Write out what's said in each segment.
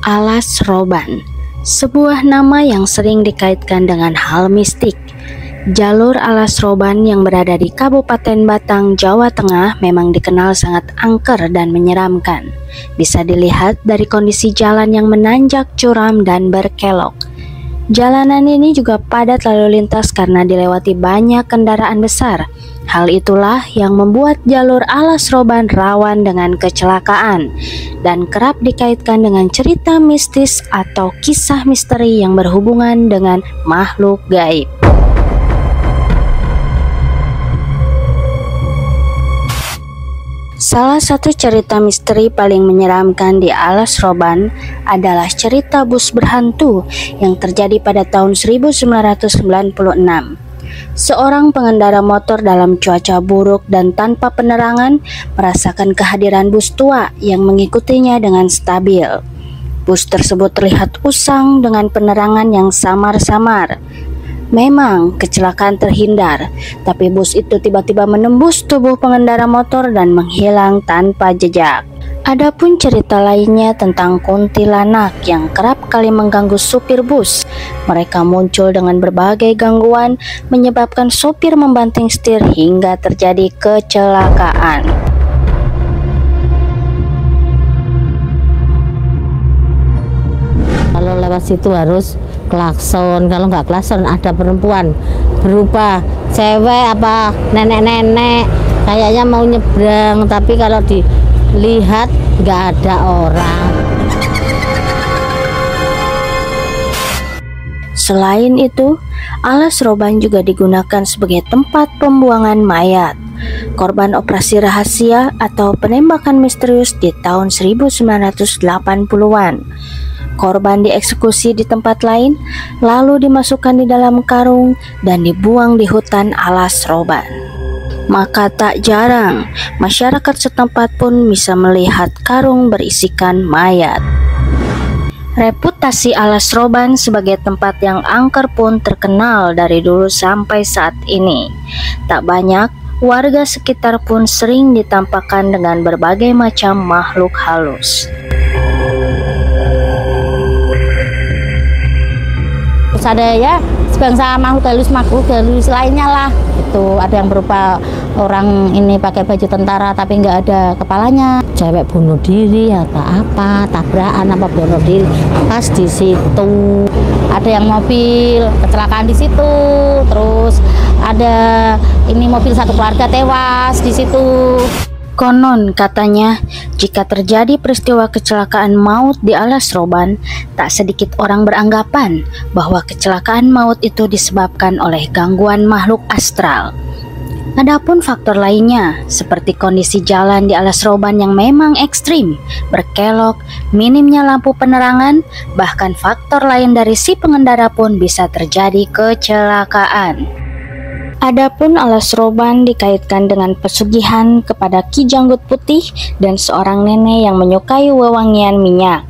Alas Roban, sebuah nama yang sering dikaitkan dengan hal mistik. Jalur Alas Roban yang berada di Kabupaten Batang, Jawa Tengah memang dikenal sangat angker dan menyeramkan. Bisa dilihat dari kondisi jalan yang menanjak curam dan berkelok. Jalanan ini juga padat lalu lintas karena dilewati banyak kendaraan besar. Hal itulah yang membuat jalur Alas Roban rawan dengan kecelakaan dan kerap dikaitkan dengan cerita mistis atau kisah misteri yang berhubungan dengan makhluk gaib. Salah satu cerita misteri paling menyeramkan di Alas Roban adalah cerita bus berhantu yang terjadi pada tahun 1996. Seorang pengendara motor dalam cuaca buruk dan tanpa penerangan merasakan kehadiran bus tua yang mengikutinya dengan stabil. Bus tersebut terlihat usang dengan penerangan yang samar-samar. Memang kecelakaan terhindar, tapi bus itu tiba-tiba menembus tubuh pengendara motor dan menghilang tanpa jejak. Adapun cerita lainnya tentang kuntilanak yang kerap kali mengganggu supir bus. Mereka muncul dengan berbagai gangguan, menyebabkan sopir membanting setir hingga terjadi kecelakaan. Kalau lewat situ harus klakson, kalau nggak klakson ada perempuan berupa cewek apa nenek-nenek kayaknya mau nyebrang, tapi kalau dilihat nggak ada orang. Selain itu, Alas Roban juga digunakan sebagai tempat pembuangan mayat. Korban operasi rahasia atau penembakan misterius di tahun 1980-an. Korban dieksekusi di tempat lain, lalu dimasukkan di dalam karung dan dibuang di hutan Alas Roban. Maka tak jarang, masyarakat setempat pun bisa melihat karung berisikan mayat. Reputasi Alas Roban sebagai tempat yang angker pun terkenal dari dulu sampai saat ini. Tak banyak, warga sekitar pun sering ditampakkan dengan berbagai macam makhluk halus. Terus ada ya sebangsa makhluk halus lainnya lah. Itu ada yang berupa orang ini pakai baju tentara tapi nggak ada kepalanya. Cewek bunuh diri atau apa, tabrakan apa bunuh diri pas di situ. Ada yang mobil kecelakaan di situ. Terus ada ini mobil satu keluarga tewas di situ. Konon katanya, jika terjadi peristiwa kecelakaan maut di Alas Roban, tak sedikit orang beranggapan bahwa kecelakaan maut itu disebabkan oleh gangguan makhluk astral. Adapun faktor lainnya, seperti kondisi jalan di Alas Roban yang memang ekstrim, berkelok, minimnya lampu penerangan, bahkan faktor lain dari si pengendara pun bisa terjadi kecelakaan. Adapun Alas Roban dikaitkan dengan pesugihan kepada Ki Janggut Putih dan seorang nenek yang menyukai wewangian minyak.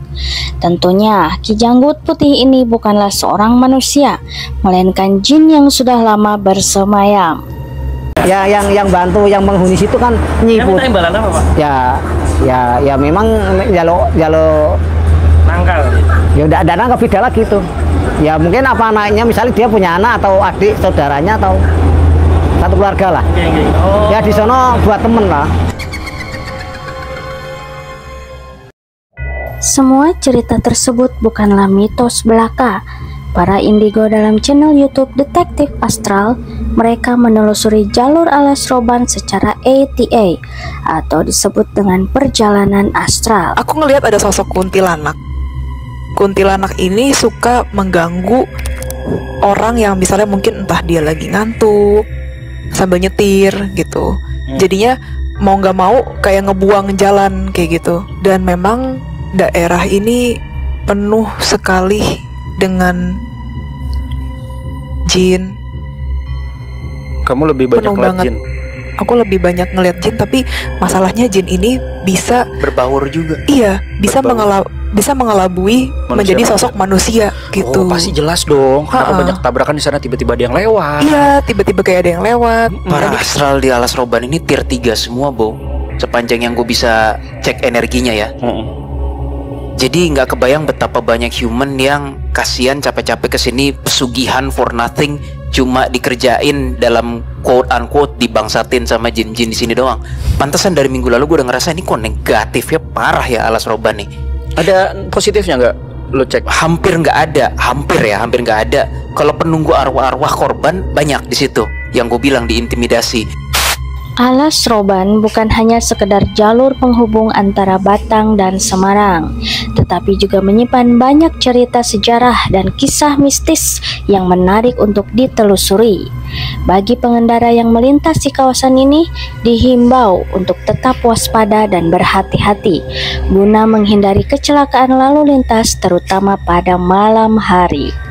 Tentunya Ki Janggut Putih ini bukanlah seorang manusia, melainkan jin yang sudah lama bersemayam. Ya yang bantu yang menghuni situ kan nyiput. Yang imbalan apa, Pak? Ya memang jalo nangkal. Ya udah ada nangkal beda lagi tuh. Ya mungkin apa anaknya misalnya dia punya anak atau adik saudaranya atau satu keluarga lah. Oh. Ya di sono buat temen lah. Semua cerita tersebut bukanlah mitos belaka. Para indigo dalam channel YouTube Detektif Astral, mereka menelusuri jalur Alas Roban secara ETA atau disebut dengan perjalanan astral. Aku ngelihat ada sosok kuntilanak. Kuntilanak ini suka mengganggu orang yang misalnya mungkin entah dia lagi ngantuk sambil nyetir gitu. Jadinya mau nggak mau kayak ngebuang jalan kayak gitu. Dan memang daerah ini penuh sekali dengan jin. Kamu lebih banyak ngeliat jin? Aku lebih banyak ngeliat jin, tapi masalahnya jin ini bisa berbaur juga. Iya, bisa mengelabui menjadi sosok manusia gitu. Oh, pasti jelas dong. Karena banyak tabrakan di sana, tiba-tiba ada yang lewat. Iya, tiba-tiba kayak ada yang lewat. Para astral di Alas Roban ini tier 3 semua, Bo. Sepanjang yang gue bisa cek energinya ya. Jadi nggak kebayang betapa banyak human yang kasihan capek-capek kesini pesugihan for nothing, cuma dikerjain dalam quote unquote dibangsatin sama jin-jin di sini doang. Pantesan dari minggu lalu gue udah ngerasa ini kok negatifnya parah ya Alas Roban nih. Ada positifnya nggak? Lo cek? Hampir nggak ada, hampir nggak ada. Kalau penunggu arwah-arwah korban banyak di situ. Yang gue bilang diintimidasi. Alas Roban bukan hanya sekedar jalur penghubung antara Batang dan Semarang, tetapi juga menyimpan banyak cerita sejarah dan kisah mistis yang menarik untuk ditelusuri. Bagi pengendara yang melintasi kawasan ini, dihimbau untuk tetap waspada dan berhati-hati guna menghindari kecelakaan lalu lintas terutama pada malam hari.